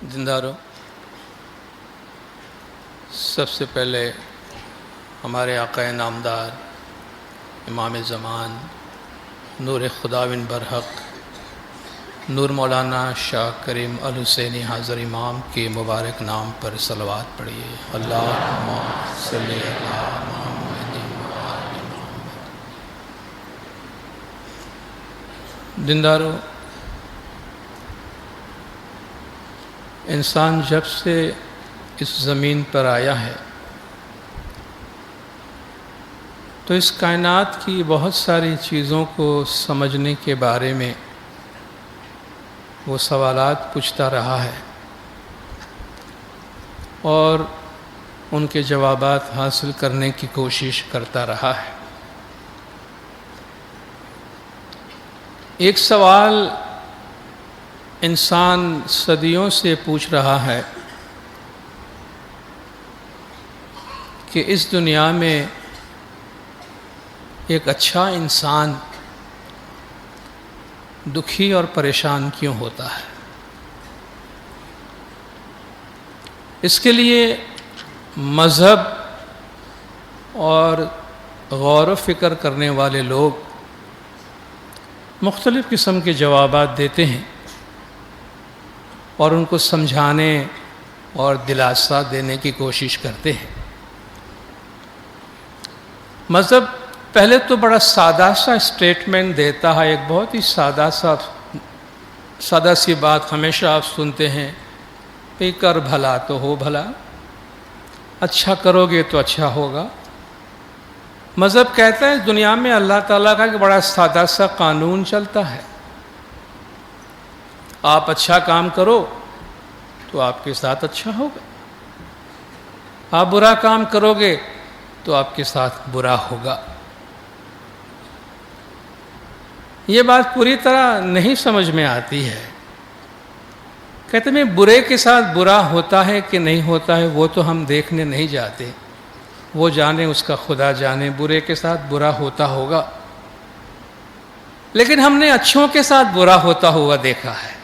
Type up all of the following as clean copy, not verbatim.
زندارو، سب سے پہلے ہمارے آقا نامدار امام زمان نور خدا بن برحق نور مولانا شاہ کریم الحسینی حاضر امام کے مبارک نام پر صلوات پڑھیے۔ اللہم صلی علی محمد و آل محمد۔ دیندارو، انسان جب سے اس زمین پر آیا ہے تو اس کائنات کی بہت ساری چیزوں کو سمجھنے کے بارے میں وہ سوالات پوچھتا رہا ہے اور ان کے جوابات حاصل کرنے کی کوشش کرتا رہا ہے۔ ایک سوال انسان صدیوں سے پوچھ رہا ہے کہ اس دنیا میں ایک اچھا انسان دکھی اور پریشان کیوں ہوتا ہے؟ اس کے لیے مذہب اور غور و فکر کرنے والے لوگ مختلف قسم کے جوابات دیتے ہیں اور ان کو سمجھانے اور دلاسا دینے کی کوشش کرتے ہیں۔ مذہب پہلے تو بڑا سادہ سا اسٹیٹمنٹ دیتا ہے، ایک بہت ہی سادہ سی بات ہمیشہ آپ سنتے ہیں کہ کر بھلا تو ہو بھلا، اچھا کرو گے تو اچھا ہوگا۔ مذہب کہتا ہے دنیا میں اللہ تعالیٰ کا ایک بڑا سادہ سا قانون چلتا ہے، آپ اچھا کام کرو تو آپ کے ساتھ اچھا ہوگا، آپ برا کام کرو گے تو آپ کے ساتھ برا ہوگا۔ یہ بات پوری طرح نہیں سمجھ میں آتی ہے۔ کہتے ہیں برے کے ساتھ برا ہوتا ہے کہ نہیں ہوتا ہے وہ تو ہم دیکھنے نہیں جاتے، وہ جانے اس کا خدا جانے، برے کے ساتھ برا ہوتا ہوگا، لیکن ہم نے اچھوں کے ساتھ برا ہوتا ہوا دیکھا ہے۔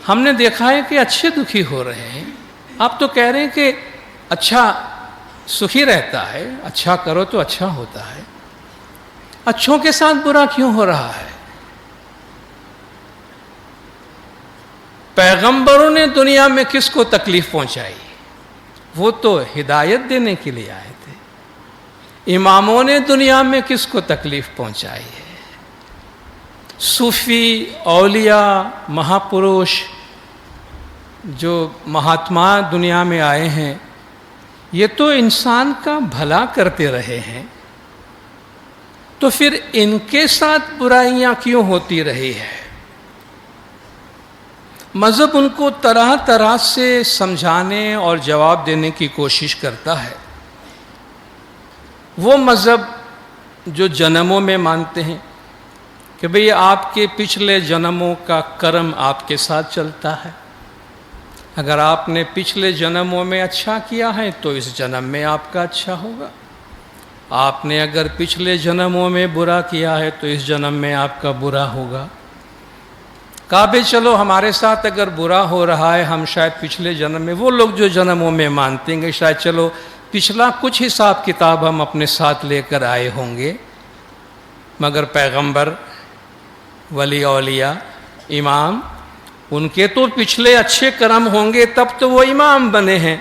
ہم نے دیکھا ہے کہ اچھے دکھی ہو رہے ہیں۔ آپ تو کہہ رہے ہیں کہ اچھا سکھی رہتا ہے، اچھا کرو تو اچھا ہوتا ہے، اچھوں کے ساتھ برا کیوں ہو رہا ہے؟ پیغمبروں نے دنیا میں کس کو تکلیف پہنچائی؟ وہ تو ہدایت دینے کے لیے آئے تھے۔ اماموں نے دنیا میں کس کو تکلیف پہنچائی ہے؟ صوفی، اولیاء، مہاپروش، جو مہاتما دنیا میں آئے ہیں، یہ تو انسان کا بھلا کرتے رہے ہیں، تو پھر ان کے ساتھ برائیاں کیوں ہوتی رہی ہے؟ مذہب ان کو طرح طرح سے سمجھانے اور جواب دینے کی کوشش کرتا ہے۔ وہ مذہب جو جنموں میں مانتے ہیں کہ بھئی آپ کے پچھلے جنموں کا کرم آپ کے ساتھ چلتا ہے، اگر آپ نے پچھلے جنموں میں اچھا کیا ہے تو اس جنم میں آپ کا اچھا ہوگا، آپ نے اگر پچھلے جنموں میں برا کیا ہے تو اس جنم میں آپ کا برا ہوگا۔ کعبے چلو ہمارے ساتھ اگر برا ہو رہا ہے، ہم شاید پچھلے جنم میں، وہ لوگ جو جنموں میں مانتے ہیں شاید چلو پچھلا کچھ حساب کتاب ہم اپنے ساتھ لے کر آئے ہوں گے، مگر پیغمبر، ولی اولیاء، امام، ان کے تو پچھلے اچھے کرم ہوں گے تب تو وہ امام بنے ہیں،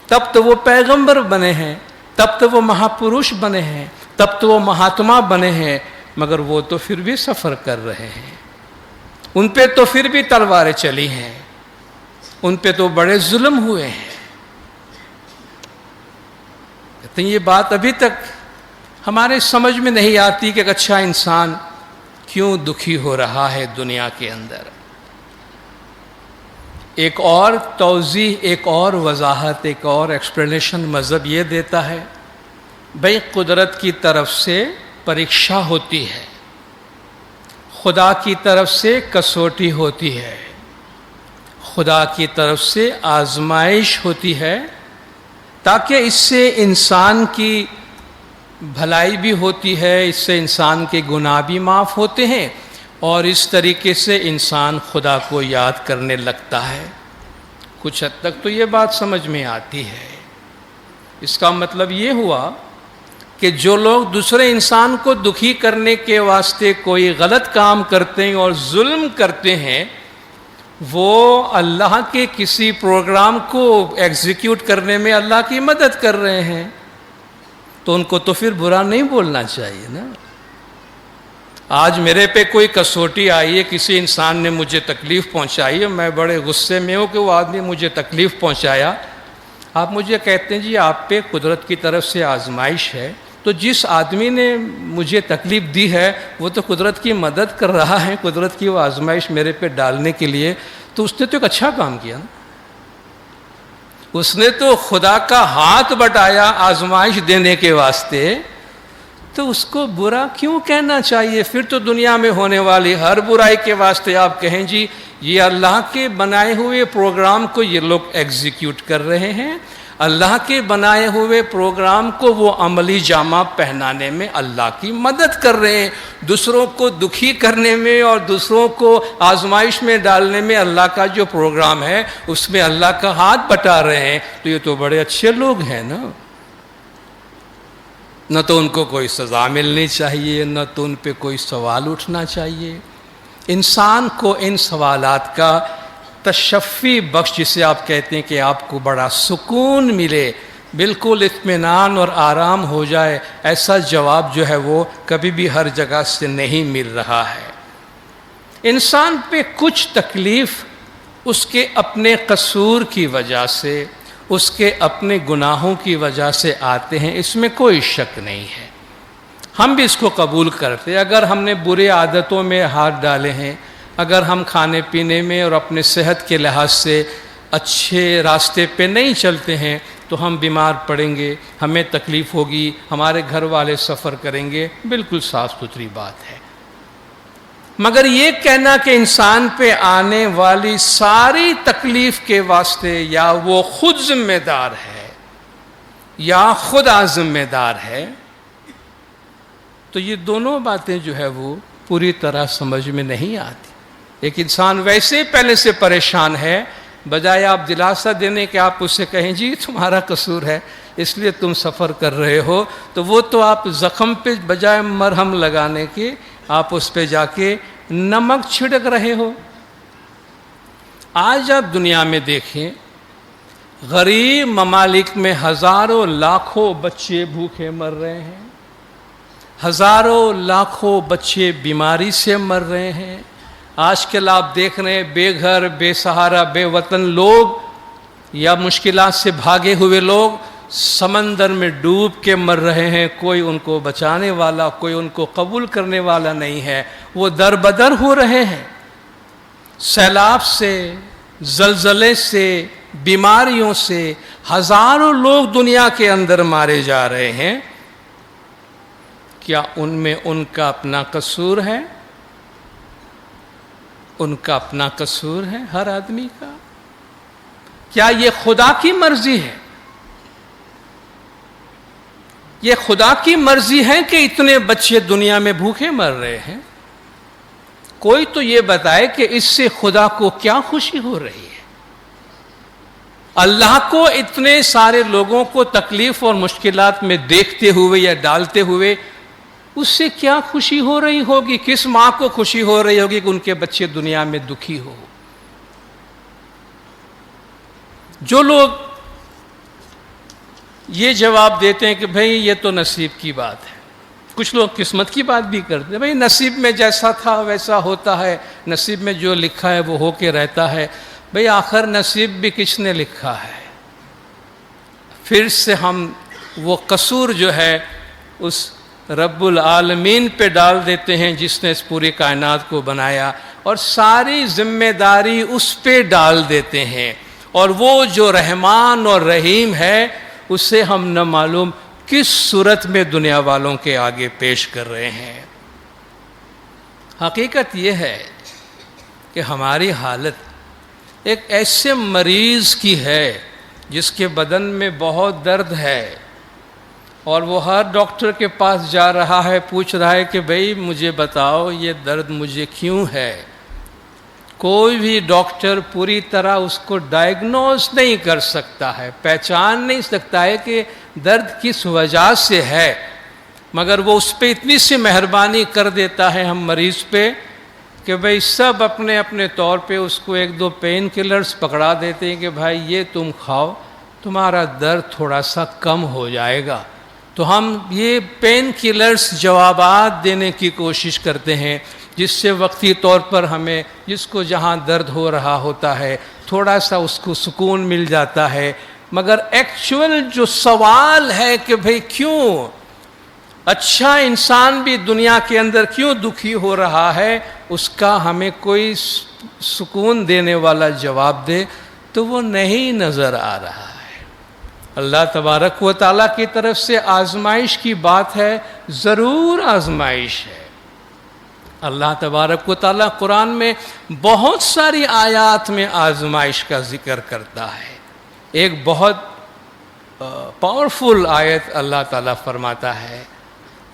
تب تو وہ پیغمبر بنے ہیں، تب تو وہ مہاپروش بنے ہیں، تب تو وہ مہاتما بنے ہیں، مگر وہ تو پھر بھی سفر کر رہے ہیں، ان پہ تو پھر بھی تلواریں چلی ہیں، ان پہ تو بڑے ظلم ہوئے ہیں۔ کہتے ہیں یہ بات ابھی تک ہمارے سمجھ میں نہیں آتی کہ ایک اچھا انسان کیوں دکھی ہو رہا ہے دنیا کے اندر۔ ایک اور توضیح، ایک اور وضاحت، ایک اور ایکسپلینیشن مذہب یہ دیتا ہے، بھئی قدرت کی طرف سے پریکشا ہوتی ہے، خدا کی طرف سے کسوٹی ہوتی ہے، خدا کی طرف سے آزمائش ہوتی ہے، تاکہ اس سے انسان کی بھلائی بھی ہوتی ہے، اس سے انسان کے گناہ بھی معاف ہوتے ہیں، اور اس طریقے سے انسان خدا کو یاد کرنے لگتا ہے۔ کچھ حد تک تو یہ بات سمجھ میں آتی ہے۔ اس کا مطلب یہ ہوا کہ جو لوگ دوسرے انسان کو دکھی کرنے کے واسطے کوئی غلط کام کرتے ہیں اور ظلم کرتے ہیں، وہ اللہ کے کسی پروگرام کو ایگزیکیوٹ کرنے میں اللہ کی مدد کر رہے ہیں، تو ان کو تو پھر برا نہیں بولنا چاہیے نا۔ آج میرے پہ کوئی کسوٹی آئی ہے، کسی انسان نے مجھے تکلیف پہنچائی ہے، میں بڑے غصے میں ہوں کہ وہ آدمی مجھے تکلیف پہنچایا۔ آپ مجھے کہتے ہیں جی آپ پہ قدرت کی طرف سے آزمائش ہے، تو جس آدمی نے مجھے تکلیف دی ہے وہ تو قدرت کی مدد کر رہا ہے، قدرت کی وہ آزمائش میرے پہ ڈالنے کے لیے، تو اس نے تو ایک اچھا کام کیا نا۔ اس نے تو خدا کا ہاتھ بٹایا آزمائش دینے کے واسطے، تو اس کو برا کیوں کہنا چاہیے؟ پھر تو دنیا میں ہونے والی ہر برائی کے واسطے آپ کہیں جی یہ اللہ کے بنائے ہوئے پروگرام کو یہ لوگ ایگزیکیوٹ کر رہے ہیں، اللہ کے بنائے ہوئے پروگرام کو وہ عملی جامہ پہنانے میں اللہ کی مدد کر رہے ہیں، دوسروں کو دکھی کرنے میں اور دوسروں کو آزمائش میں ڈالنے میں اللہ کا جو پروگرام ہے اس میں اللہ کا ہاتھ بٹا رہے ہیں، تو یہ تو بڑے اچھے لوگ ہیں نا۔ نہ تو ان کو کوئی سزا ملنی چاہیے، نہ تو ان پہ کوئی سوال اٹھنا چاہیے۔ انسان کو ان سوالات کا تشفی بخش، جسے آپ کہتے ہیں کہ آپ کو بڑا سکون ملے، بالکل اطمینان اور آرام ہو جائے، ایسا جواب جو ہے وہ کبھی بھی ہر جگہ سے نہیں مل رہا ہے۔ انسان پہ کچھ تکلیف اس کے اپنے قصور کی وجہ سے، اس کے اپنے گناہوں کی وجہ سے آتے ہیں، اس میں کوئی شک نہیں ہے، ہم بھی اس کو قبول کرتے۔ اگر ہم نے برے عادتوں میں ہاتھ ڈالے ہیں، اگر ہم کھانے پینے میں اور اپنے صحت کے لحاظ سے اچھے راستے پہ نہیں چلتے ہیں تو ہم بیمار پڑیں گے، ہمیں تکلیف ہوگی، ہمارے گھر والے سفر کریں گے، بالکل صاف ستھری بات ہے۔ مگر یہ کہنا کہ انسان پہ آنے والی ساری تکلیف کے واسطے یا وہ خود ذمہ دار ہے یا خدا ذمہ دار ہے، تو یہ دونوں باتیں جو ہے وہ پوری طرح سمجھ میں نہیں آتی۔ ایک انسان ویسے پہلے سے پریشان ہے، بجائے آپ دلاسا دینے کہ آپ اس سے کہیں جی تمہارا قصور ہے اس لیے تم سفر کر رہے ہو، تو وہ تو آپ زخم پہ بجائے مرہم لگانے کے آپ اس پہ جا کے نمک چھڑک رہے ہو۔ آج آپ دنیا میں دیکھیں، غریب ممالک میں ہزاروں لاکھوں بچے بھوکے مر رہے ہیں، ہزاروں لاکھوں بچے بیماری سے مر رہے ہیں۔ آج کل آپ دیکھ رہے ہیں بے گھر، بے سہارا، بے وطن لوگ یا مشکلات سے بھاگے ہوئے لوگ سمندر میں ڈوب کے مر رہے ہیں، کوئی ان کو بچانے والا، کوئی ان کو قبول کرنے والا نہیں ہے، وہ در بدر ہو رہے ہیں۔ سیلاب سے، زلزلے سے، بیماریوں سے ہزاروں لوگ دنیا کے اندر مارے جا رہے ہیں۔ کیا ان میں ان کا اپنا قصور ہے؟ ان کا اپنا قصور ہے ہر آدمی کا؟ کیا یہ خدا کی مرضی ہے؟ یہ خدا کی مرضی ہے کہ اتنے بچے دنیا میں بھوکے مر رہے ہیں؟ کوئی تو یہ بتائے کہ اس سے خدا کو کیا خوشی ہو رہی ہے؟ اللہ کو اتنے سارے لوگوں کو تکلیف اور مشکلات میں دیکھتے ہوئے یا ڈالتے ہوئے اس سے کیا خوشی ہو رہی ہوگی؟ کس ماں کو خوشی ہو رہی ہوگی کہ ان کے بچے دنیا میں دکھی ہو؟ جو لوگ یہ جواب دیتے ہیں کہ بھئی یہ تو نصیب کی بات ہے، کچھ لوگ قسمت کی بات بھی کرتے ہیں، بھئی نصیب میں جیسا تھا ویسا ہوتا ہے، نصیب میں جو لکھا ہے وہ ہو کے رہتا ہے۔ بھئی آخر نصیب بھی کس نے لکھا ہے؟ پھر سے ہم وہ قصور جو ہے اس رب العالمین پہ ڈال دیتے ہیں جس نے اس پوری کائنات کو بنایا، اور ساری ذمہ داری اس پہ ڈال دیتے ہیں، اور وہ جو رحمان اور رحیم ہے اسے ہم نہ معلوم کس صورت میں دنیا والوں کے آگے پیش کر رہے ہیں۔ حقیقت یہ ہے کہ ہماری حالت ایک ایسے مریض کی ہے جس کے بدن میں بہت درد ہے اور وہ ہر ڈاکٹر کے پاس جا رہا ہے، پوچھ رہا ہے کہ بھئی مجھے بتاؤ یہ درد مجھے کیوں ہے۔ کوئی بھی ڈاکٹر پوری طرح اس کو ڈائگنوز نہیں کر سکتا ہے، پہچان نہیں سکتا ہے کہ درد کس وجہ سے ہے، مگر وہ اس پہ اتنی سی مہربانی کر دیتا ہے ہم مریض پہ کہ بھئی سب اپنے اپنے طور پہ اس کو ایک دو پین کلرز پکڑا دیتے ہیں کہ بھائی یہ تم کھاؤ، تمہارا درد تھوڑا سا کم ہو جائے گا۔ تو ہم یہ پین کلرز جوابات دینے کی کوشش کرتے ہیں، جس سے وقتی طور پر ہمیں جس کو جہاں درد ہو رہا ہوتا ہے تھوڑا سا اس کو سکون مل جاتا ہے، مگر ایکچول جو سوال ہے کہ بھئی کیوں اچھا انسان بھی دنیا کے اندر کیوں دکھی ہو رہا ہے، اس کا ہمیں کوئی سکون دینے والا جواب دے تو وہ نہیں نظر آ رہا ہے۔ اللہ تبارک و تعالیٰ کی طرف سے آزمائش کی بات ہے، ضرور آزمائش ہے۔ اللہ تبارک و تعالیٰ قرآن میں بہت ساری آیات میں آزمائش کا ذکر کرتا ہے۔ ایک بہت پاورفل آیت اللہ تعالیٰ فرماتا ہے،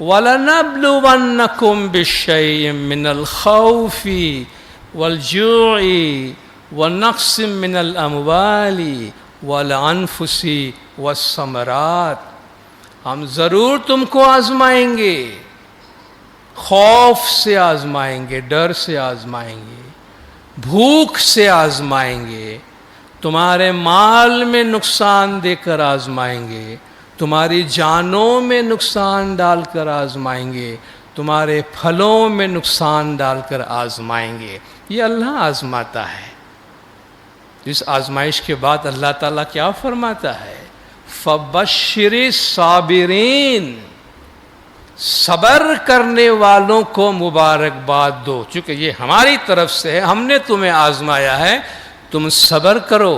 وَلَنَبْلُوَنَّكُمْ بِالشَّيْءٍ مِّنَ الْخَوْفِ وَالْجُوعِ وَنَقْصٍ مِّنَ الْأَمْوَالِ وَالْأَنفُسِ وَالثَّمَرَاتِ، ہم ضرور تم کو آزمائیں گے، خوف سے آزمائیں گے، ڈر سے آزمائیں گے، بھوک سے آزمائیں گے، تمہارے مال میں نقصان دے کر آزمائیں گے، تمہاری جانوں میں نقصان ڈال کر آزمائیں گے، تمہارے پھلوں میں نقصان ڈال کر آزمائیں گے۔ یہ اللہ آزماتا ہے۔ اس آزمائش کے بعد اللہ تعالیٰ کیا فرماتا ہے؟ فَبَشِّرِ الصَّابِرِينَ، صبر کرنے والوں کو مبارکباد دو، چونکہ یہ ہماری طرف سے ہے، ہم نے تمہیں آزمایا ہے، تم صبر کرو۔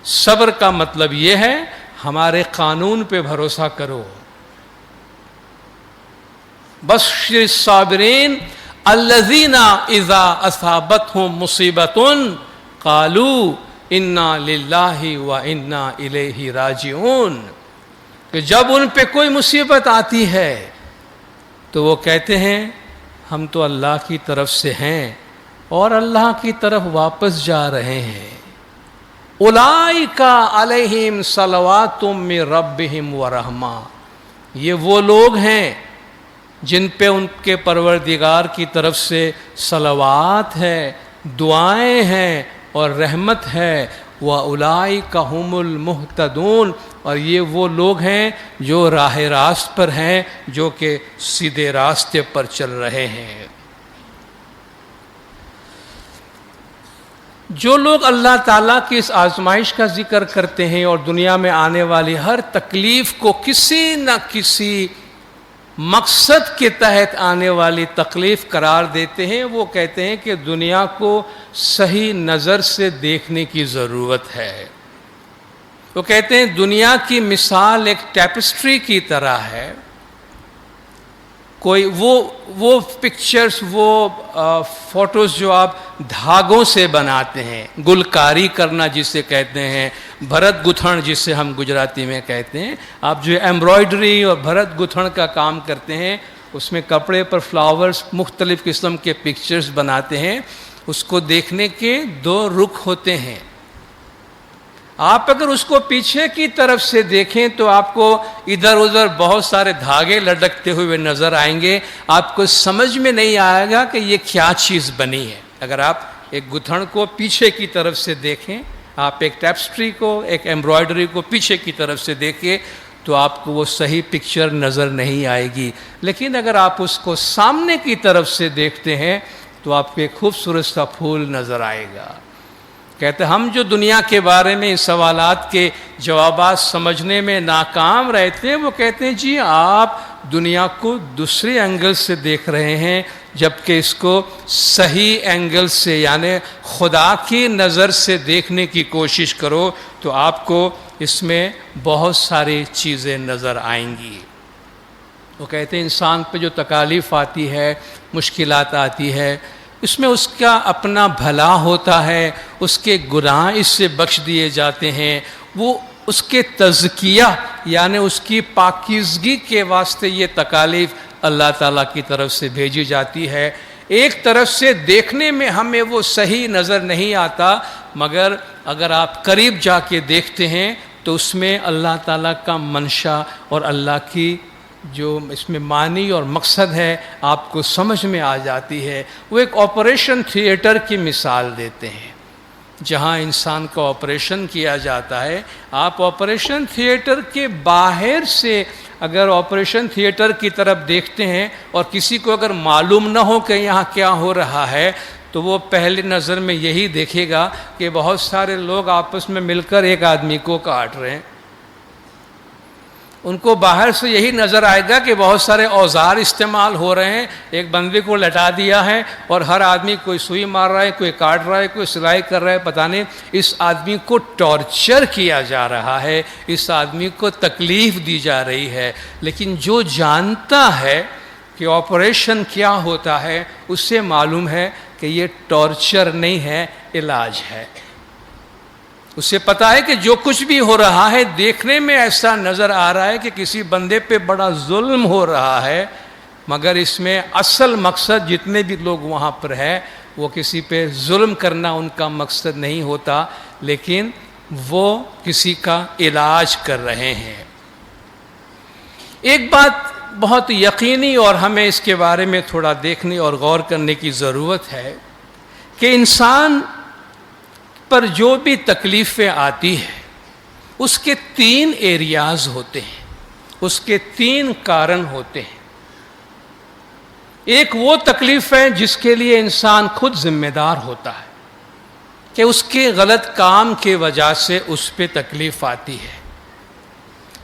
صبر کا مطلب یہ ہے ہمارے قانون پہ بھروسہ کرو۔ بشر الصابرین الذین اذا اصابتهم مصیبۃ قالوا انا للہ وانا الیہ راجعون، کہ جب ان پہ کوئی مصیبت آتی ہے تو وہ کہتے ہیں ہم تو اللہ کی طرف سے ہیں اور اللہ کی طرف واپس جا رہے ہیں۔ اولئک علیہم صلوات من ربہم ورحمہ، یہ وہ لوگ ہیں جن پہ ان کے پروردگار کی طرف سے صلوات ہے، دعائیں ہیں اور رحمت ہے۔ وَأُولَئِكَ هُمُ الْمُهْتَدُونَ، اور یہ وہ لوگ ہیں جو راہ راست پر ہیں، جو کہ سیدھے راستے پر چل رہے ہیں۔ جو لوگ اللہ تعالیٰ کی اس آزمائش کا ذکر کرتے ہیں اور دنیا میں آنے والی ہر تکلیف کو کسی نہ کسی مقصد کے تحت آنے والی تکلیف قرار دیتے ہیں، وہ کہتے ہیں کہ دنیا کو صحیح نظر سے دیکھنے کی ضرورت ہے۔ وہ کہتے ہیں دنیا کی مثال ایک ٹیپسٹری کی طرح ہے، کوئی وہ پکچرز، وہ فوٹوز جو آپ دھاگوں سے بناتے ہیں، گلکاری کرنا جسے کہتے ہیں، بھرت گتھن جسے ہم گجراتی میں کہتے ہیں، آپ جو ایمبرائڈری اور بھرت گتھن کا کام کرتے ہیں، اس میں کپڑے پر فلاورز مختلف قسم کے پکچرز بناتے ہیں، اس کو دیکھنے کے دو رخ ہوتے ہیں۔ آپ اگر اس کو پیچھے کی طرف سے دیکھیں تو آپ کو ادھر ادھر بہت سارے دھاگے لٹکتے ہوئے نظر آئیں گے، آپ کو سمجھ میں نہیں آئے گا کہ یہ کیا چیز بنی ہے۔ اگر آپ ایک گتھن کو پیچھے کی طرف سے دیکھیں، آپ ایک ٹیپسٹری کو، ایک ایمبرائڈری کو پیچھے کی طرف سے دیکھیں تو آپ کو وہ صحیح پکچر نظر نہیں آئے گی، لیکن اگر آپ اس کو سامنے کی طرف سے دیکھتے ہیں تو آپ کو ایک خوبصورت سا پھول نظر آئے گا۔ کہتے ہم جو دنیا کے بارے میں اس سوالات کے جوابات سمجھنے میں ناکام رہتے ہیں، وہ کہتے ہیں جی آپ دنیا کو دوسرے اینگل سے دیکھ رہے ہیں، جبکہ اس کو صحیح اینگل سے یعنی خدا کی نظر سے دیکھنے کی کوشش کرو تو آپ کو اس میں بہت ساری چیزیں نظر آئیں گی۔ وہ کہتے ہیں انسان پہ جو تکالیف آتی ہے، مشکلات آتی ہے، اس میں اس کا اپنا بھلا ہوتا ہے، اس کے گناہ اس سے بخش دیے جاتے ہیں، وہ اس کے تزکیہ یعنی اس کی پاکیزگی کے واسطے یہ تکالیف اللہ تعالیٰ کی طرف سے بھیجی جاتی ہے۔ ایک طرف سے دیکھنے میں ہمیں وہ صحیح نظر نہیں آتا، مگر اگر آپ قریب جا کے دیکھتے ہیں تو اس میں اللہ تعالیٰ کا منشا اور اللہ کی جو اس میں معنی اور مقصد ہے آپ کو سمجھ میں آ جاتی ہے۔ وہ ایک آپریشن تھیٹر کی مثال دیتے ہیں، جہاں انسان کا آپریشن کیا جاتا ہے۔ آپ آپریشن تھیٹر کے باہر سے اگر آپریشن تھیٹر کی طرف دیکھتے ہیں اور کسی کو اگر معلوم نہ ہو کہ یہاں کیا ہو رہا ہے تو وہ پہلی نظر میں یہی دیکھے گا کہ بہت سارے لوگ آپس میں مل کر ایک آدمی کو کاٹ رہے ہیں۔ ان کو باہر سے یہی نظر آئے گا کہ بہت سارے اوزار استعمال ہو رہے ہیں، ایک بندے کو لٹا دیا ہے اور ہر آدمی کوئی سوئی مار رہا ہے، کوئی کاٹ رہا ہے، کوئی سلائی کر رہا ہے، پتہ نہیں اس آدمی کو ٹارچر کیا جا رہا ہے، اس آدمی کو تکلیف دی جا رہی ہے۔ لیکن جو جانتا ہے کہ آپریشن کیا ہوتا ہے اس سے معلوم ہے کہ یہ ٹارچر نہیں ہے، علاج ہے۔ اسے پتا ہے کہ جو کچھ بھی ہو رہا ہے دیکھنے میں ایسا نظر آ رہا ہے کہ کسی بندے پہ بڑا ظلم ہو رہا ہے، مگر اس میں اصل مقصد جتنے بھی لوگ وہاں پر ہے وہ کسی پہ ظلم کرنا ان کا مقصد نہیں ہوتا، لیکن وہ کسی کا علاج کر رہے ہیں۔ ایک بات بہت یقینی اور ہمیں اس کے بارے میں تھوڑا دیکھنے اور غور کرنے کی ضرورت ہے کہ انسان پر جو بھی تکلیفیں آتی ہیں اس کے 3 ایریاز ہوتے ہیں، اس کے 3 کارن ہوتے ہیں۔ ایک وہ تکلیف ہے جس کے لیے انسان خود ذمہ دار ہوتا ہے کہ اس کے غلط کام کی وجہ سے اس پہ تکلیف آتی ہے۔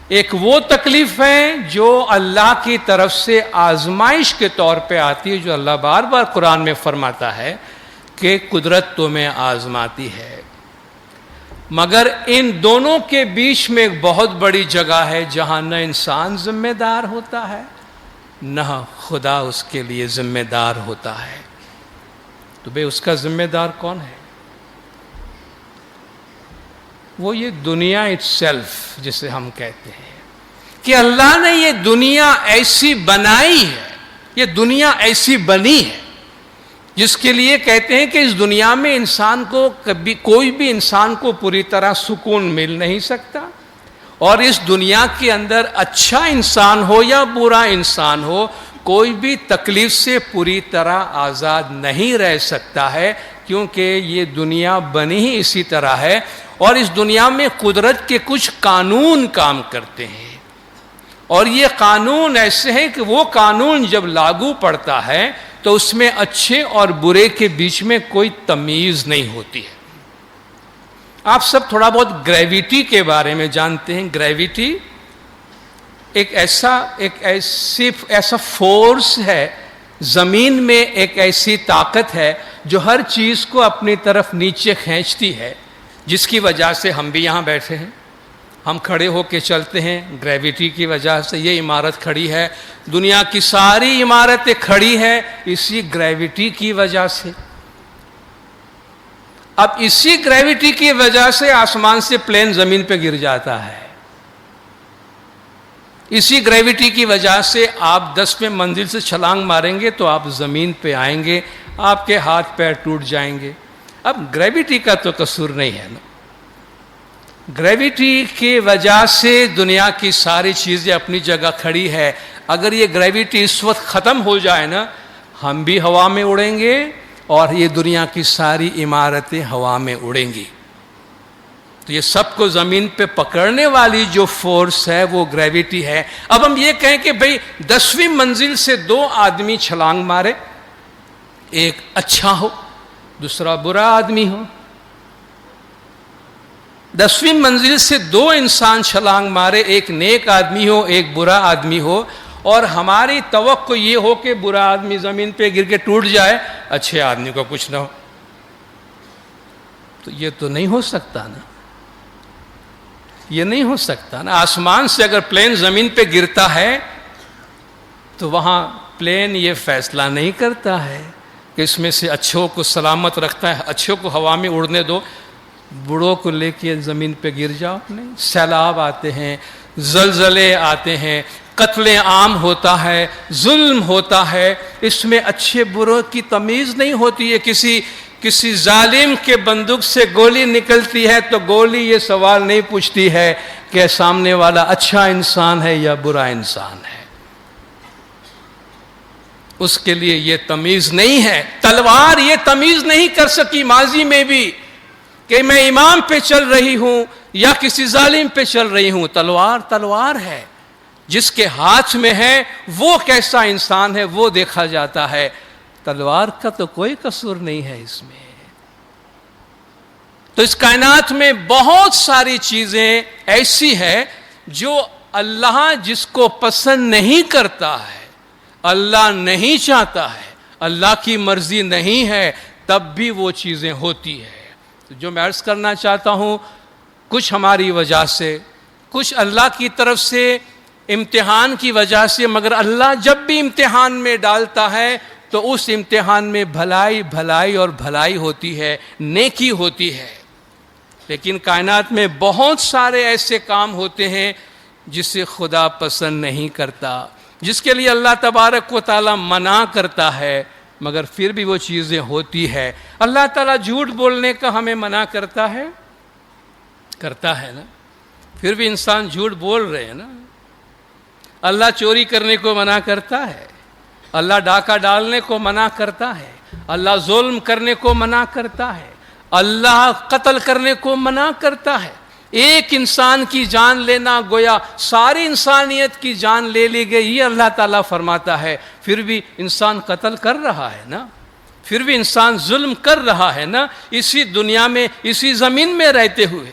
ایک وہ تکلیف ہے جو اللہ کی طرف سے آزمائش کے طور پہ آتی ہے، جو اللہ بار بار قرآن میں فرماتا ہے کہ قدرت تمہیں آزماتی ہے۔ مگر ان دونوں کے بیچ میں ایک بہت بڑی جگہ ہے جہاں نہ انسان ذمہ دار ہوتا ہے نہ خدا اس کے لیے ذمہ دار ہوتا ہے۔ تو بھئی اس کا ذمہ دار کون ہے؟ وہ یہ دنیا اٹسیلف جسے ہم کہتے ہیں کہ اللہ نے یہ دنیا ایسی بنائی ہے، یہ دنیا ایسی بنی ہے جس کے لیے کہتے ہیں کہ اس دنیا میں انسان کو کبھی کوئی بھی انسان کو پوری طرح سکون مل نہیں سکتا، اور اس دنیا کے اندر اچھا انسان ہو یا برا انسان ہو کوئی بھی تکلیف سے پوری طرح آزاد نہیں رہ سکتا ہے، کیونکہ یہ دنیا بنی ہی اسی طرح ہے، اور اس دنیا میں قدرت کے کچھ قانون کام کرتے ہیں، اور یہ قانون ایسے ہیں کہ وہ قانون جب لاگو پڑتا ہے تو اس میں اچھے اور برے کے بیچ میں کوئی تمیز نہیں ہوتی ہے۔ آپ سب تھوڑا بہت گریویٹی کے بارے میں جانتے ہیں۔ گریویٹی ایک ایسا فورس ہے زمین میں، ایک ایسی طاقت ہے جو ہر چیز کو اپنی طرف نیچے کھینچتی ہے، جس کی وجہ سے ہم بھی یہاں بیٹھے ہیں، ہم کھڑے ہو کے چلتے ہیں، گریویٹی کی وجہ سے یہ عمارت کھڑی ہے، دنیا کی ساری عمارتیں کھڑی ہیں اسی گریویٹی کی وجہ سے۔ اب اسی گریویٹی کی وجہ سے آسمان سے پلین زمین پہ گر جاتا ہے، اسی گریویٹی کی وجہ سے آپ 10ویں منزل سے چھلانگ ماریں گے تو آپ زمین پہ آئیں گے، آپ کے ہاتھ پیر ٹوٹ جائیں گے۔ اب گریویٹی کا تو قصور نہیں ہے نا، گریویٹی کی وجہ سے دنیا کی ساری چیزیں اپنی جگہ کھڑی ہے۔ اگر یہ گریویٹی اس وقت ختم ہو جائے نا، ہم بھی ہوا میں اڑیں گے اور یہ دنیا کی ساری عمارتیں ہوا میں اڑیں گی۔ تو یہ سب کو زمین پہ پکڑنے والی جو فورس ہے وہ گریویٹی ہے۔ اب ہم یہ کہیں کہ بھئی 10ویں منزل سے 2 آدمی چھلانگ مارے، ایک اچھا ہو دوسرا برا آدمی ہو، 10ویں منزل سے 2 انسان چھلانگ مارے، ایک نیک آدمی ہو ایک برا آدمی ہو، اور ہماری توقع یہ ہو کہ برا آدمی زمین پہ گر کے ٹوٹ جائے، اچھے آدمی کو کچھ نہ ہو، تو یہ تو نہیں ہو سکتا نا، یہ نہیں ہو سکتا نا۔ آسمان سے اگر پلین زمین پہ گرتا ہے تو وہاں پلین یہ فیصلہ نہیں کرتا ہے کہ اس میں سے اچھوں کو سلامت رکھتا ہے، اچھوں کو ہوا میں اڑنے دو، بڑوں کو لے کے زمین پہ گر جاؤ۔ نہیں، سیلاب آتے ہیں، زلزلے آتے ہیں، قتل عام ہوتا ہے، ظلم ہوتا ہے، اس میں اچھے بروں کی تمیز نہیں ہوتی ہے۔ کسی ظالم کے بندوق سے گولی نکلتی ہے تو گولی یہ سوال نہیں پوچھتی ہے کہ سامنے والا اچھا انسان ہے یا برا انسان ہے، اس کے لیے یہ تمیز نہیں ہے۔ تلوار یہ تمیز نہیں کر سکی ماضی میں بھی کہ میں امام پہ چل رہی ہوں یا کسی ظالم پہ چل رہی ہوں۔ تلوار ہے، جس کے ہاتھ میں ہے وہ کیسا انسان ہے وہ دیکھا جاتا ہے۔ تلوار کا تو کوئی قصور نہیں ہے اس میں۔ تو اس کائنات میں بہت ساری چیزیں ایسی ہیں جو اللہ جس کو پسند نہیں کرتا ہے، اللہ نہیں چاہتا ہے، اللہ کی مرضی نہیں ہے، تب بھی وہ چیزیں ہوتی ہے۔ تو جو میں عرض کرنا چاہتا ہوں، کچھ ہماری وجہ سے، کچھ اللہ کی طرف سے امتحان کی وجہ سے، مگر اللہ جب بھی امتحان میں ڈالتا ہے تو اس امتحان میں بھلائی اور بھلائی ہوتی ہے، نیکی ہوتی ہے۔ لیکن کائنات میں بہت سارے ایسے کام ہوتے ہیں جسے خدا پسند نہیں کرتا، جس کے لیے اللہ تبارک و تعالی منع کرتا ہے، مگر پھر بھی وہ چیزیں ہوتی ہے۔ اللہ تعالیٰ جھوٹ بولنے کا ہمیں منع کرتا ہے نا، پھر بھی انسان جھوٹ بول رہے ہیں نا۔ اللہ چوری کرنے کو منع کرتا ہے، اللہ ڈاکہ ڈالنے کو منع کرتا ہے، اللہ ظلم کرنے کو منع کرتا ہے، اللہ قتل کرنے کو منع کرتا ہے۔ ایک انسان کی جان لینا گویا ساری انسانیت کی جان لے لی گئی، یہ اللہ تعالیٰ فرماتا ہے۔ پھر بھی انسان قتل کر رہا ہے نا، پھر بھی انسان ظلم کر رہا ہے نا، اسی دنیا میں، اسی زمین میں رہتے ہوئے۔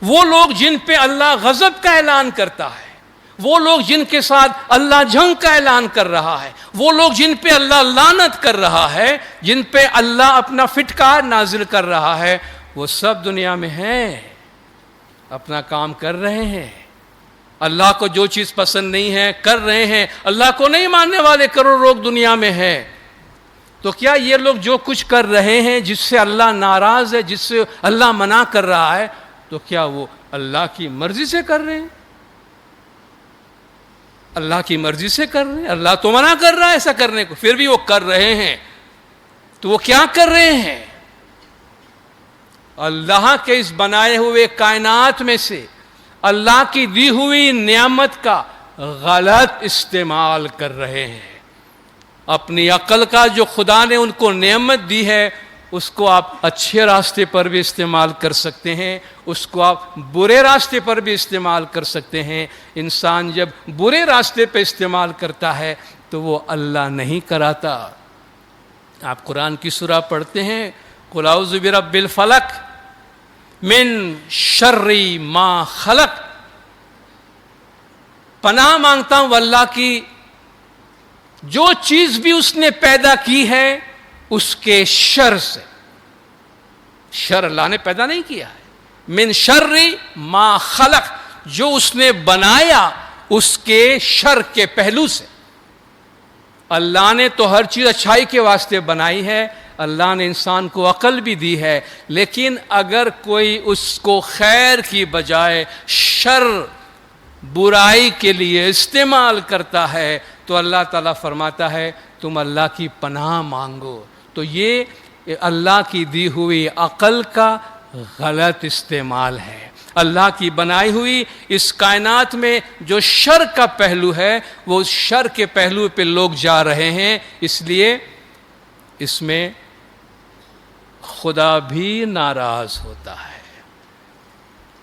وہ لوگ جن پہ اللہ غضب کا اعلان کرتا ہے، وہ لوگ جن کے ساتھ اللہ جنگ کا اعلان کر رہا ہے، وہ لوگ جن پہ اللہ لعنت کر رہا ہے، جن پہ اللہ اپنا فٹکار نازل کر رہا ہے، وہ سب دنیا میں ہیں، اپنا کام کر رہے ہیں۔ اللہ کو جو چیز پسند نہیں ہے کر رہے ہیں، اللہ کو نہیں ماننے والے کروڑ لوگ دنیا میں ہیں۔ تو کیا یہ لوگ جو کچھ کر رہے ہیں، جس سے اللہ ناراض ہے، جس سے اللہ منع کر رہا ہے، تو کیا وہ اللہ کی مرضی سے کر رہے ہیں؟ اللہ کی مرضی سے کر رہے ہیں؟ اللہ تو منع کر رہا ہے ایسا کرنے کو، پھر بھی وہ کر رہے ہیں۔ تو وہ کیا کر رہے ہیں؟ اللہ کے اس بنائے ہوئے کائنات میں سے اللہ کی دی ہوئی نعمت کا غلط استعمال کر رہے ہیں۔ اپنی عقل کا جو خدا نے ان کو نعمت دی ہے، اس کو آپ اچھے راستے پر بھی استعمال کر سکتے ہیں، اس کو آپ برے راستے پر بھی استعمال کر سکتے ہیں۔ انسان جب برے راستے پہ استعمال کرتا ہے تو وہ اللہ نہیں کراتا۔ آپ قرآن کی سورہ پڑھتے ہیں، قُلْ أَعُوذُ بِرَبِّ الْفَلَقِ مِن شَرِّ مَا خَلَقَ، پناہ مانگتا ہوں اللہ کی، جو چیز بھی اس نے پیدا کی ہے اس کے شر سے۔ شر اللہ نے پیدا نہیں کیا ہے، من شر ما خلق، جو اس نے بنایا اس کے شر کے پہلو سے۔ اللہ نے تو ہر چیز اچھائی کے واسطے بنائی ہے، اللہ نے انسان کو عقل بھی دی ہے، لیکن اگر کوئی اس کو خیر کی بجائے شر، برائی کے لیے استعمال کرتا ہے تو اللہ تعالیٰ فرماتا ہے تم اللہ کی پناہ مانگو۔ تو یہ اللہ کی دی ہوئی عقل کا غلط استعمال ہے۔ اللہ کی بنائی ہوئی اس کائنات میں جو شر کا پہلو ہے، وہ شر کے پہلو پہ لوگ جا رہے ہیں، اس لیے اس میں خدا بھی ناراض ہوتا ہے،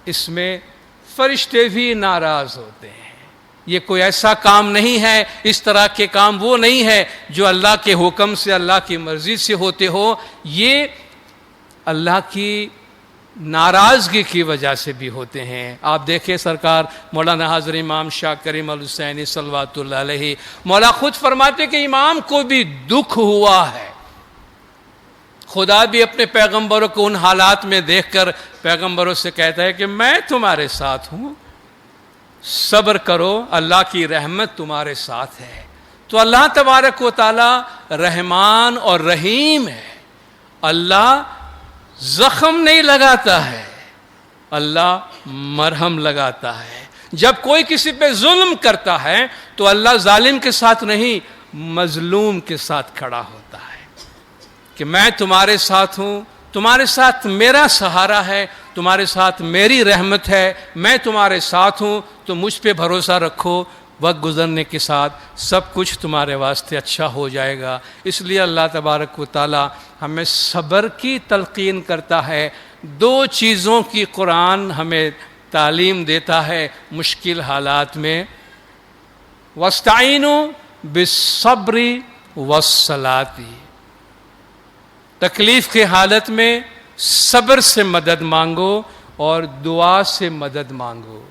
اس میں فرشتے بھی ناراض ہوتے ہیں۔ یہ کوئی ایسا کام نہیں ہے، اس طرح کے کام وہ نہیں ہے جو اللہ کے حکم سے، اللہ کی مرضی سے ہوتے ہو، یہ اللہ کی ناراضگی کی وجہ سے بھی ہوتے ہیں۔ آپ دیکھیں سرکار مولانا حضرت امام شاہ کریم الحسینی صلوات اللہ علیہ، مولا خود فرماتے کہ امام کو بھی دکھ ہوا ہے۔ خدا بھی اپنے پیغمبروں کو ان حالات میں دیکھ کر پیغمبروں سے کہتا ہے کہ میں تمہارے ساتھ ہوں، صبر کرو، اللہ کی رحمت تمہارے ساتھ ہے۔ تو اللہ تبارک و تعالی رحمان اور رحیم ہے، اللہ زخم نہیں لگاتا ہے، اللہ مرہم لگاتا ہے۔ جب کوئی کسی پہ ظلم کرتا ہے تو اللہ ظالم کے ساتھ نہیں مظلوم کے ساتھ کھڑا ہوتا ہے کہ میں تمہارے ساتھ ہوں، تمہارے ساتھ میرا سہارا ہے، تمہارے ساتھ میری رحمت ہے، میں تمہارے ساتھ ہوں، تو مجھ پہ بھروسہ رکھو، وقت گزرنے کے ساتھ سب کچھ تمہارے واسطے اچھا ہو جائے گا۔ اس لیے اللہ تبارک و تعالی ہمیں صبر کی تلقین کرتا ہے۔ دو چیزوں کی قرآن ہمیں تعلیم دیتا ہے مشکل حالات میں، وَاسْتَعِينُوا بِالصَّبْرِ وَالصَّلَاةِ، تکلیف کے حالت میں صبر سے مدد مانگو اور دعا سے مدد مانگو۔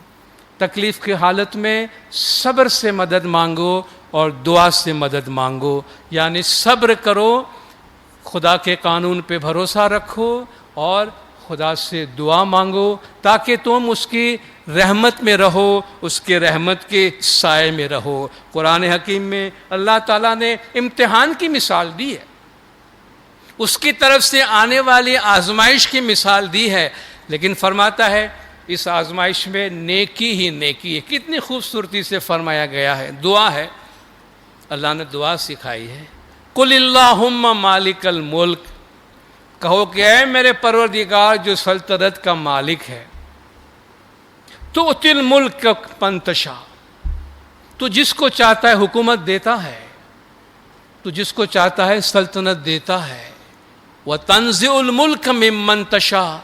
تکلیف کی حالت میں صبر سے مدد مانگو اور دعا سے مدد مانگو، یعنی صبر کرو، خدا کے قانون پہ بھروسہ رکھو اور خدا سے دعا مانگو تاکہ تم اس کی رحمت میں رہو، اس کے رحمت کے سائے میں رہو۔ قرآن حکیم میں اللہ تعالیٰ نے امتحان کی مثال دی ہے، اس کی طرف سے آنے والی آزمائش کی مثال دی ہے، لیکن فرماتا ہے اس آزمائش میں نیکی ہی نیکی ہے۔ کتنی خوبصورتی سے فرمایا گیا ہے، دعا ہے، اللہ نے دعا سکھائی ہے۔ قُلِ اللَّهُمَّ مَالِكَ الْمُلْكِ، کہو کہ اے میرے پروردگار جو سلطنت کا مالک ہے، تُؤْتِي الْمُلْكَ مَن تَشَاءُ، تو جس کو چاہتا ہے حکومت دیتا ہے، تو جس کو چاہتا ہے سلطنت دیتا ہے۔ وَتَنزِعُ الْمُلْكَ مِمَّن تَشَاءُ،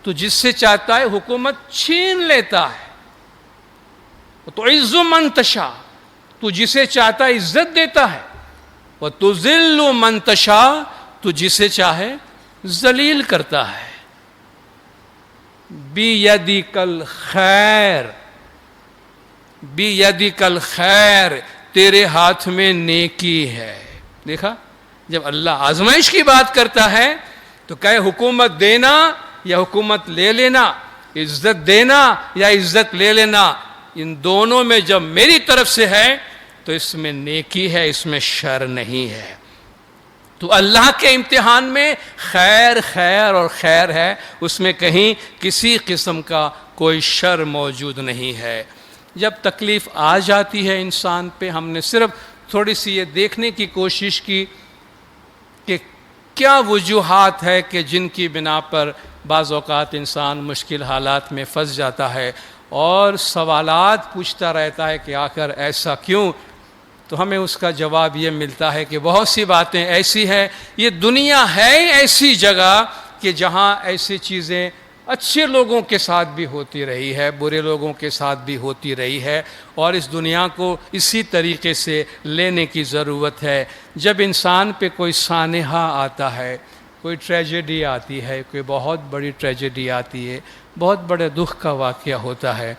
تو جس سے چاہتا ہے حکومت چھین لیتا ہے۔ وَتُعِزُّ مَن تَشَاءُ، تو جسے چاہتا ہے عزت دیتا ہے۔ وَتُذِلُّ مَن تَشَاءُ، تو جسے چاہے ذلیل کرتا ہے۔ بِيَدِكَ الْخَيْرُ، بِيَدِكَ الْخَيْرُ، تیرے ہاتھ میں نیکی ہے۔ دیکھا، جب اللہ آزمائش کی بات کرتا ہے تو کہے حکومت دینا یا حکومت لے لینا، عزت دینا یا عزت لے لینا، ان دونوں میں جب میری طرف سے ہے تو اس میں نیکی ہے، اس میں شر نہیں ہے۔ تو اللہ کے امتحان میں خیر خیر اور خیر ہے، اس میں کہیں کسی قسم کا کوئی شر موجود نہیں ہے۔ جب تکلیف آ جاتی ہے انسان پہ، ہم نے صرف تھوڑی سی یہ دیکھنے کی کوشش کی کہ کیا وجوہات ہے کہ جن کی بنا پر بعض اوقات انسان مشکل حالات میں پھنس جاتا ہے اور سوالات پوچھتا رہتا ہے کہ آخر ایسا کیوں؟ تو ہمیں اس کا جواب یہ ملتا ہے کہ بہت سی باتیں ایسی ہیں، یہ دنیا ہے ایسی جگہ کہ جہاں ایسی چیزیں اچھے لوگوں کے ساتھ بھی ہوتی رہی ہے، برے لوگوں کے ساتھ بھی ہوتی رہی ہے، اور اس دنیا کو اسی طریقے سے لینے کی ضرورت ہے۔ جب انسان پہ کوئی سانحہ آتا ہے، کوئی ٹریجڈی آتی ہے، کوئی بہت بڑی ٹریجڈی آتی ہے، بہت بڑے دکھ کا واقعہ ہوتا ہے،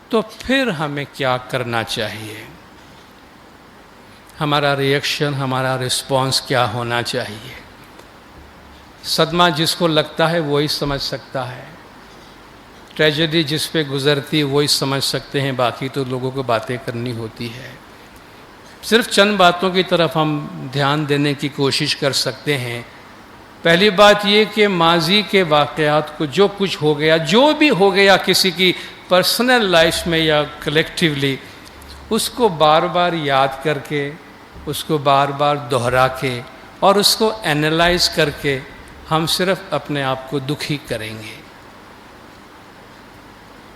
تو پھر ہمیں کیا کرنا چاہیے؟ ہمارا ریئیکشن، ہمارا رسپانس کیا ہونا چاہیے؟ صدمہ جس کو لگتا ہے وہی سمجھ سکتا ہے، ٹریجڈی جس پہ گزرتی وہی سمجھ سکتے ہیں، باقی تو لوگوں کو باتیں کرنی ہوتی ہے۔ صرف چند باتوں کی طرف ہم دھیان دینے کی کوشش کر سکتے ہیں۔ پہلی بات یہ کہ ماضی کے واقعات کو جو کچھ ہو گیا، جو بھی ہو گیا کسی کی پرسنل لائف میں یا کلیکٹیولی، اس کو بار بار یاد کر کے، اس کو بار بار دہرا کے اور اس کو اینالائز کر کے ہم صرف اپنے آپ کو دکھی کریں گے۔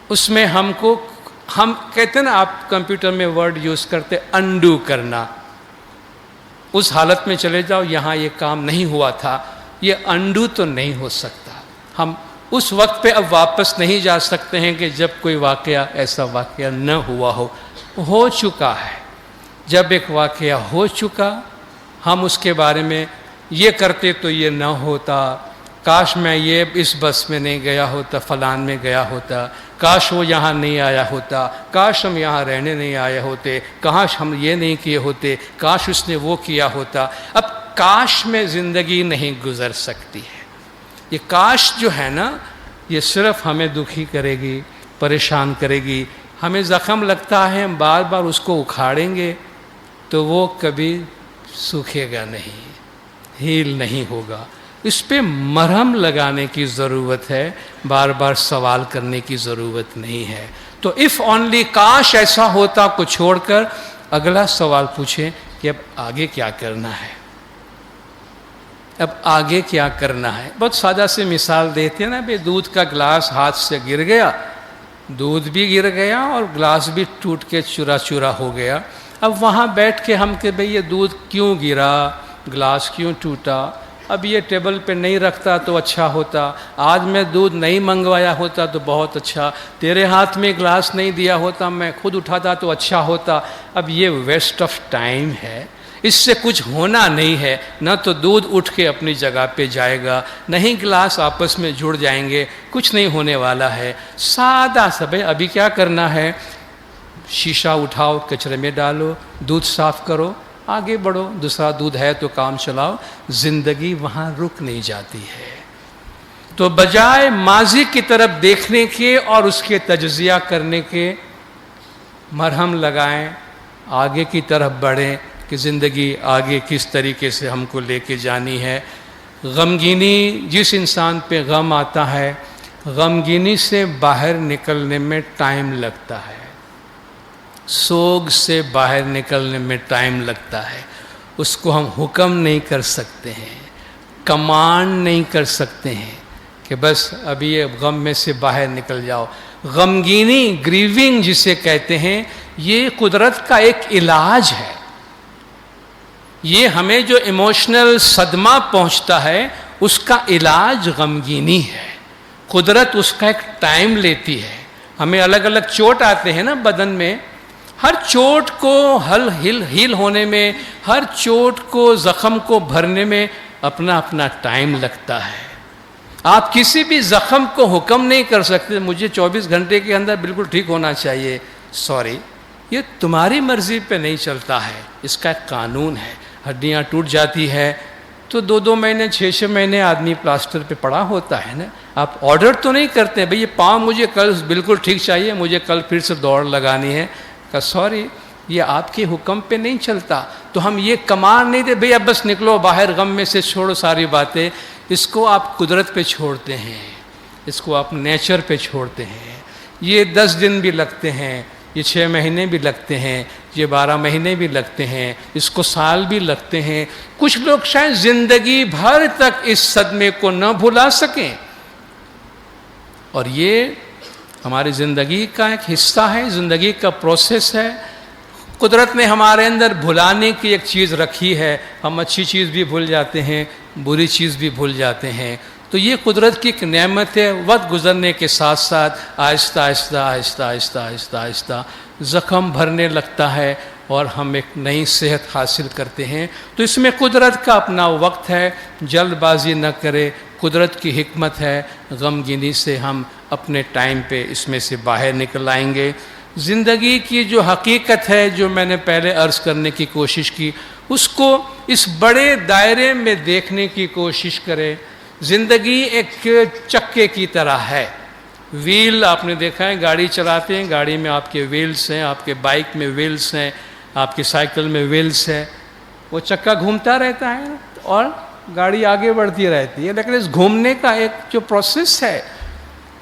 اس میں ہم کہتے ہیں نا، آپ کمپیوٹر میں ورڈ یوز کرتے انڈو کرنا، اس حالت میں چلے جاؤ یہاں یہ کام نہیں ہوا تھا، یہ انڈو تو نہیں ہو سکتا۔ ہم اس وقت پہ اب واپس نہیں جا سکتے ہیں کہ جب کوئی واقعہ ایسا واقعہ نہ ہوا ہو چکا ہے۔ جب ایک واقعہ ہو چکا، ہم اس کے بارے میں یہ کرتے تو یہ نہ ہوتا، کاش میں یہ اس بس میں نہیں گیا ہوتا، فلان میں گیا ہوتا، کاش وہ یہاں نہیں آیا ہوتا، کاش ہم یہاں رہنے نہیں آئے ہوتے، کاش ہم یہ نہیں کیے ہوتے، کاش اس نے وہ کیا ہوتا۔ اب کاش میں زندگی نہیں گزر سکتی ہے۔ یہ کاش جو ہے نا، یہ صرف ہمیں دکھی کرے گی، پریشان کرے گی۔ ہمیں زخم لگتا ہے، ہم بار بار اس کو اکھاڑیں گے تو وہ کبھی سوکھے گا نہیں، ہیل نہیں ہوگا۔ اس پہ مرہم لگانے کی ضرورت ہے، بار بار سوال کرنے کی ضرورت نہیں ہے۔ تو اف اونلی، کاش ایسا ہوتا کو چھوڑ کر اگلا سوال پوچھیں کہ اب آگے کیا کرنا ہے، اب آگے کیا کرنا ہے۔ بہت سادہ سے مثال دیتے ہیں نا، بھئی دودھ کا گلاس ہاتھ سے گر گیا، دودھ بھی گر گیا اور گلاس بھی ٹوٹ کے چورا چورا ہو گیا۔ اب وہاں بیٹھ کے ہم کہ بھئی یہ دودھ کیوں گرا، گلاس کیوں ٹوٹا، اب یہ ٹیبل پہ نہیں رکھتا تو اچھا ہوتا، آج میں دودھ نہیں منگوایا ہوتا تو بہت اچھا، تیرے ہاتھ میں گلاس نہیں دیا ہوتا، میں خود اٹھاتا تو اچھا ہوتا۔ اب یہ ویسٹ آف ٹائم ہے، اس سے کچھ ہونا نہیں ہے، نہ تو دودھ اٹھ کے اپنی جگہ پہ جائے گا، نہ ہی گلاس آپس میں جڑ جائیں گے، کچھ نہیں ہونے والا ہے۔ سادہ سا بھئی ابھی کیا کرنا ہے، شیشہ اٹھاؤ، کچرے میں ڈالو، دودھ صاف کرو، آگے بڑھو، دوسرا دودھ ہے تو کام چلاؤ۔ زندگی وہاں رک نہیں جاتی ہے۔ تو بجائے ماضی کی طرف دیکھنے کے اور اس کے تجزیہ کرنے کے، مرہم لگائیں، آگے کی طرف بڑھیں کہ زندگی آگے کس طریقے سے ہم کو لے کے جانی ہے۔ غمگینی، جس انسان پہ غم آتا ہے، غمگینی سے باہر نکلنے میں ٹائم لگتا ہے، سوگ سے باہر نکلنے میں ٹائم لگتا ہے۔ اس کو ہم حکم نہیں کر سکتے ہیں، کمانڈ نہیں کر سکتے ہیں کہ بس ابھی یہ غم میں سے باہر نکل جاؤ۔ غمگینی، گریونگ جسے کہتے ہیں، یہ قدرت کا ایک علاج ہے۔ یہ ہمیں جو ایموشنل صدمہ پہنچتا ہے اس کا علاج غمگینی ہے۔ قدرت اس کا ایک ٹائم لیتی ہے۔ ہمیں الگ الگ چوٹ آتے ہیں نا بدن میں، ہر چوٹ کو ہیل ہونے میں، ہر چوٹ کو، زخم کو بھرنے میں اپنا اپنا ٹائم لگتا ہے۔ آپ کسی بھی زخم کو حکم نہیں کر سکتے مجھے 24 گھنٹے کے اندر بالکل ٹھیک ہونا چاہیے، سوری، یہ تمہاری مرضی پہ نہیں چلتا ہے، اس کا ایک قانون ہے۔ ہڈیاں ٹوٹ جاتی ہے تو 2 مہینے 6 مہینے آدمی پلاسٹر پہ پڑا ہوتا ہے نا۔ آپ آرڈر تو نہیں کرتے بھئی یہ پاؤں مجھے کل بالکل ٹھیک چاہیے، مجھے کل پھر سے دوڑ لگانی ہے، کہ سوری یہ آپ کے حکم پہ نہیں چلتا۔ تو ہم یہ کمان نہیں دے بھئی اب بس نکلو باہر، غم میں سے چھوڑو ساری باتیں، اس کو آپ قدرت پہ چھوڑتے ہیں، اس کو آپ نیچر پہ چھوڑتے ہیں۔ یہ 10 دن بھی لگتے ہیں، یہ 6 مہینے بھی لگتے ہیں، یہ 12 مہینے بھی لگتے ہیں، اس کو سال بھی لگتے ہیں۔ کچھ لوگ شاید زندگی بھر تک اس صدمے کو نہ بھلا سکیں، اور یہ ہماری زندگی کا ایک حصہ ہے، زندگی کا پروسیس ہے۔ قدرت نے ہمارے اندر بھلانے کی ایک چیز رکھی ہے، ہم اچھی چیز بھی بھول جاتے ہیں، بری چیز بھی بھول جاتے ہیں۔ تو یہ قدرت کی ایک نعمت ہے، وقت گزرنے کے ساتھ ساتھ آہستہ آہستہ آہستہ آہستہ آہستہ آہستہ زخم بھرنے لگتا ہے اور ہم ایک نئی صحت حاصل کرتے ہیں۔ تو اس میں قدرت کا اپنا وقت ہے، جلد بازی نہ کرے، قدرت کی حکمت ہے، غمگینی سے ہم اپنے ٹائم پہ اس میں سے باہر نکل آئیں گے۔ زندگی کی جو حقیقت ہے، جو میں نے پہلے عرض کرنے کی کوشش کی، اس کو اس بڑے دائرے میں دیکھنے کی کوشش کرے۔ زندگی ایک چکے کی طرح ہے، ویل آپ نے دیکھا ہے، گاڑی چلاتے ہیں، گاڑی میں آپ کے ویلز ہیں، آپ کے بائک میں ویلز ہیں، آپ کی سائیکل میں ویلز ہیں، وہ چکا گھومتا رہتا ہے اور گاڑی آگے بڑھتی رہتی ہے۔ لیکن اس گھومنے کا ایک جو پروسیس ہے،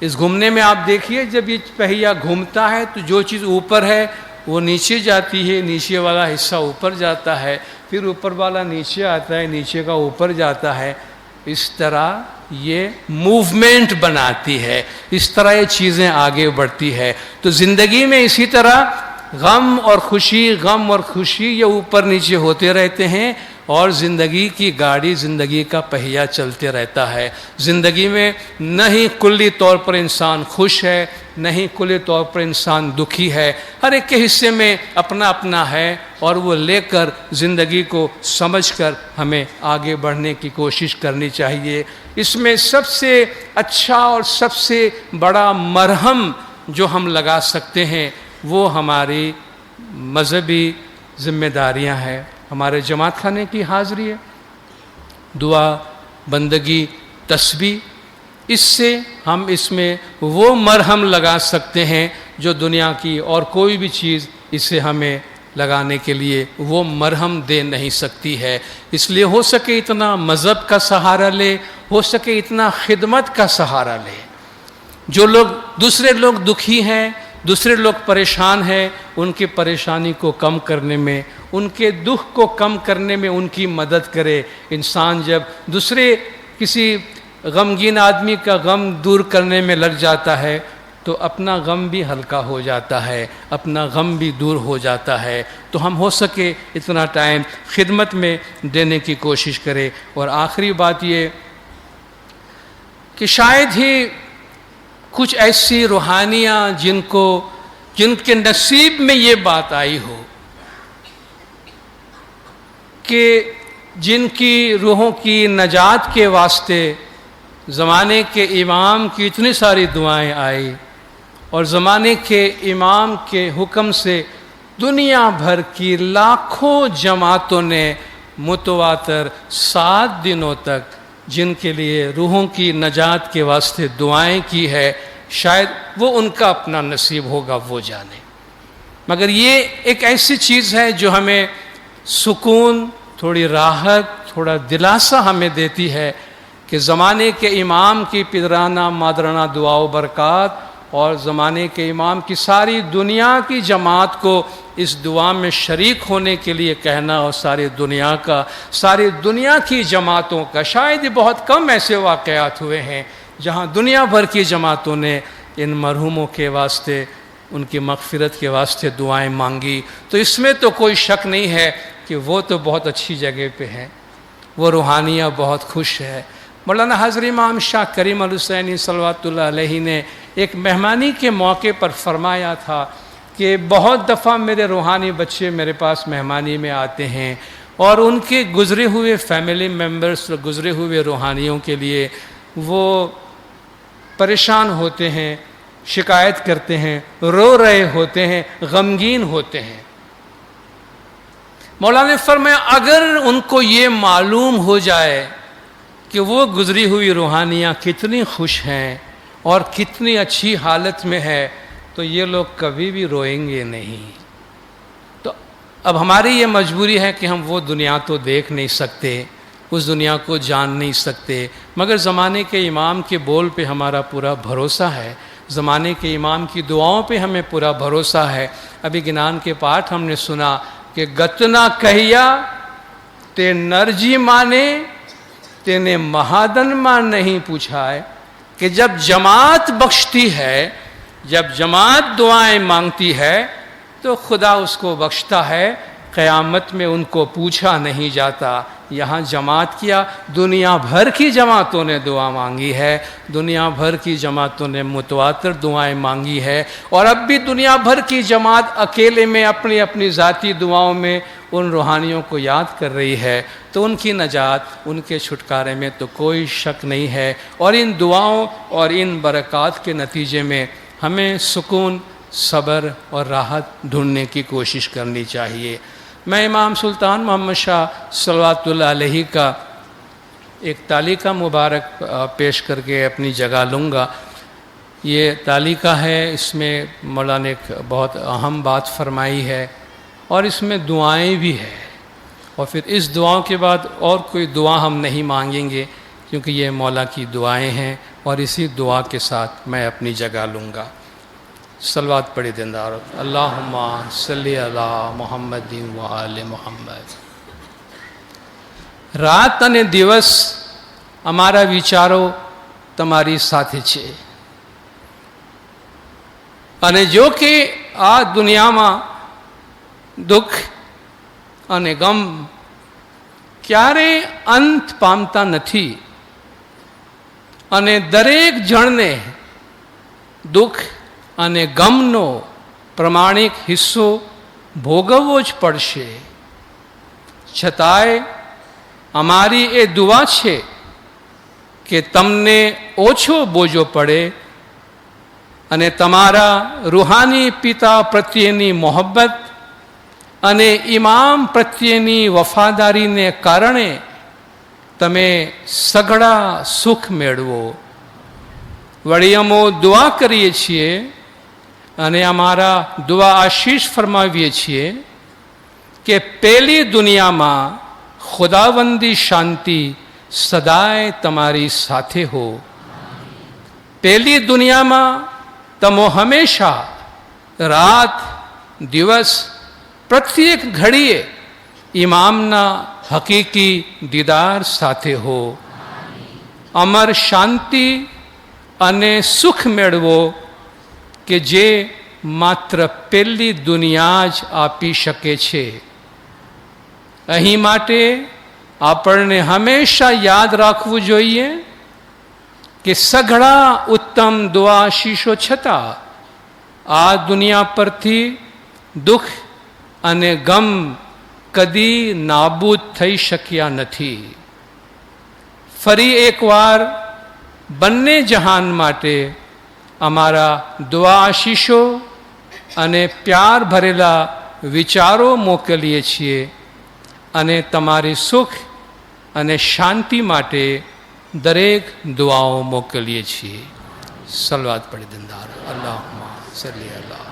اس گھومنے میں آپ دیکھیے جب یہ پہیہ گھومتا ہے تو جو چیز اوپر ہے وہ نیچے جاتی ہے، نیچے والا حصہ اوپر جاتا ہے، پھر اوپر والا نیچے آتا ہے، نیچے کا اوپر جاتا ہے۔ اس طرح یہ موومنٹ بناتی ہے، اس طرح یہ چیزیں آگے بڑھتی ہے۔ تو زندگی میں اسی طرح غم اور خوشی یہ اوپر نیچے ہوتے رہتے ہیں، اور زندگی کی گاڑی، زندگی کا پہیہ چلتے رہتا ہے۔ زندگی میں نہ ہی کلی طور پر انسان خوش ہے، نہ ہی کلی طور پر انسان دکھی ہے، ہر ایک کے حصے میں اپنا اپنا ہے، اور وہ لے کر زندگی کو سمجھ کر ہمیں آگے بڑھنے کی کوشش کرنی چاہیے۔ اس میں سب سے اچھا اور سب سے بڑا مرہم جو ہم لگا سکتے ہیں وہ ہماری مذہبی ذمہ داریاں ہیں، ہمارے جماعت خانے کی حاضری ہے، دعا، بندگی، تسبیح۔ اس سے ہم اس میں وہ مرہم لگا سکتے ہیں جو دنیا کی اور کوئی بھی چیز اسے ہمیں لگانے کے لیے وہ مرہم دے نہیں سکتی ہے۔ اس لیے ہو سکے اتنا مذہب کا سہارا لے، ہو سکے اتنا خدمت کا سہارا لے۔ جو لوگ دوسرے لوگ دکھی ہیں، دوسرے لوگ پریشان ہیں ان کی پریشانی کو کم کرنے میں، ان کے دکھ کو کم کرنے میں ان کی مدد کرے۔ انسان جب دوسرے کسی غمگین آدمی کا غم دور کرنے میں لگ جاتا ہے تو اپنا غم بھی ہلکا ہو جاتا ہے، اپنا غم بھی دور ہو جاتا ہے۔ تو ہم ہو سکے اتنا ٹائم خدمت میں دینے کی کوشش کرے۔ اور آخری بات یہ کہ شاید ہی کچھ ایسی روحانیاں جن کے نصیب میں یہ بات آئی ہو کہ جن کی روحوں کی نجات کے واسطے زمانے کے امام کی اتنی ساری دعائیں آئی، اور زمانے کے امام کے حکم سے دنیا بھر کی لاکھوں جماعتوں نے متواتر 7 دنوں تک جن کے لیے روحوں کی نجات کے واسطے دعائیں کی ہے، شاید وہ ان کا اپنا نصیب ہوگا، وہ جانے۔ مگر یہ ایک ایسی چیز ہے جو ہمیں سکون، تھوڑی راحت، تھوڑا دلاسا ہمیں دیتی ہے کہ زمانے کے امام کی پدرانہ مادرانہ دعا و برکات اور زمانے کے امام کی ساری دنیا کی جماعت کو اس دعا میں شریک ہونے کے لیے کہنا، اور ساری دنیا کی جماعتوں کا، شاید ہی بہت کم ایسے واقعات ہوئے ہیں جہاں دنیا بھر کی جماعتوں نے ان مرحوموں کے واسطے، ان کی مغفرت کے واسطے دعائیں مانگی۔ تو اس میں تو کوئی شک نہیں ہے کہ وہ تو بہت اچھی جگہ پہ ہیں، وہ روحانیہ بہت خوش ہے۔ مولانا حضرت امام شاہ کریم الحسینی صلوات اللہ علیہ نے ایک مہمانی کے موقع پر فرمایا تھا کہ بہت دفعہ میرے روحانی بچے میرے پاس مہمانی میں آتے ہیں اور ان کے گزرے ہوئے فیملی ممبرز، گزرے ہوئے روحانیوں کے لیے وہ پریشان ہوتے ہیں، شکایت کرتے ہیں، رو رہے ہوتے ہیں، غمگین ہوتے ہیں۔ مولانا نے فرمایا اگر ان کو یہ معلوم ہو جائے کہ وہ گزری ہوئی روحانیاں کتنی خوش ہیں اور کتنی اچھی حالت میں ہے تو یہ لوگ کبھی بھی روئیں گے نہیں۔ تو اب ہماری یہ مجبوری ہے کہ ہم وہ دنیا تو دیکھ نہیں سکتے، اس دنیا کو جان نہیں سکتے، مگر زمانے کے امام کے بول پہ ہمارا پورا بھروسہ ہے، زمانے کے امام کی دعاؤں پہ ہمیں پورا بھروسہ ہے۔ ابھی گنان کے پاٹھ ہم نے سنا کہ گتنا کہیا تے نرجی مانے تینے مہادن مان نہیں پوچھا ہے، کہ جب جماعت بخشتی ہے، جب جماعت دعائیں مانگتی ہے تو خدا اس کو بخشتا ہے، قیامت میں ان کو پوچھا نہیں جاتا۔ یہاں جماعت کیا، دنیا بھر کی جماعتوں نے دعا مانگی ہے، دنیا بھر کی جماعتوں نے متواتر دعائیں مانگی ہے، اور اب بھی دنیا بھر کی جماعت اکیلے میں اپنی اپنی ذاتی دعاؤں میں ان روحانیوں کو یاد کر رہی ہے، تو ان کی نجات، ان کے چھٹکارے میں تو کوئی شک نہیں ہے۔ اور ان دعاؤں اور ان برکات کے نتیجے میں ہمیں سکون، صبر اور راحت ڈھونڈنے کی کوشش کرنی چاہیے۔ میں امام سلطان محمد شاہ صلوات اللہ علیہ کا ایک تعلیقہ مبارک پیش کر کے اپنی جگہ لوں گا۔ یہ تعلیقہ ہے، اس میں مولانا نے ایک بہت اہم بات فرمائی ہے اور اس میں دعائیں بھی ہیں، اور پھر اس دعاؤں کے بعد اور کوئی دعا ہم نہیں مانگیں گے کیونکہ یہ مولا کی دعائیں ہیں، اور اسی دعا کے ساتھ میں اپنی جگہ لوں گا۔ صلوات پڑھی دیندار اللہم صلی علی محمد و آل محمد۔ رات અને દિવસ અમારા વિચારો તમારી સાથે છે, અને જો કે આ દુનિયામાં દુઃખ અને ગમ ક્યારેય અંત પામતા નથી, અને દરેક જણને દુઃખ અને ગમનો પ્રમાણિક હિસ્સો ભોગવવો જ પડશે। છતાંય અમારી એ દુઆ છે કે તમને ઓછો બોજો પડે અને તમારા રૂહાની પિતા પ્રત્યેની મોહબ્બત અને ઇમામ પ્રત્યેની વફાદારીને કારણે તમે સઘળા સુખ મેળવો। વળી અમો દુઆ કરીએ છીએ અને અમારા દુઆ આશીષ ફરમાવીએ છીએ કે પેલી દુનિયામાં ખુદાવંદી શાંતિ સદાય તમારી સાથે હો। પેલી દુનિયામાં તમો હંમેશા રાત દિવસ પ્રત્યેક ઘડીએ ઇમામના હકીકી દીદાર સાથે હો. અમર શાંતિ અને સુખ મેળવો કે જે માત્ર પેલી દુનિયા જ આપી શકે છે. અહીં માટે આપણને હંમેશા યાદ રાખવું જોઈએ કે સઘળા ઉત્તમ દુઆ આશીષો છતાં આ દુનિયા પરથી દુઃખ અને ગમ કદી નાબૂદ થઈ શક્યા નથી. ફરી એકવાર બંને જહાન માટે અમારા દુઆ આશીષો અને પ્યાર ભરેલા વિચારો મોકલીએ છીએ અને તમારી સુખ અને શાંતિ માટે દરેક દુઆઓ મોકલીએ છીએ. સલવાત પડી દિનદાર. અલ્લાહુમ્મા સલ્લી અલા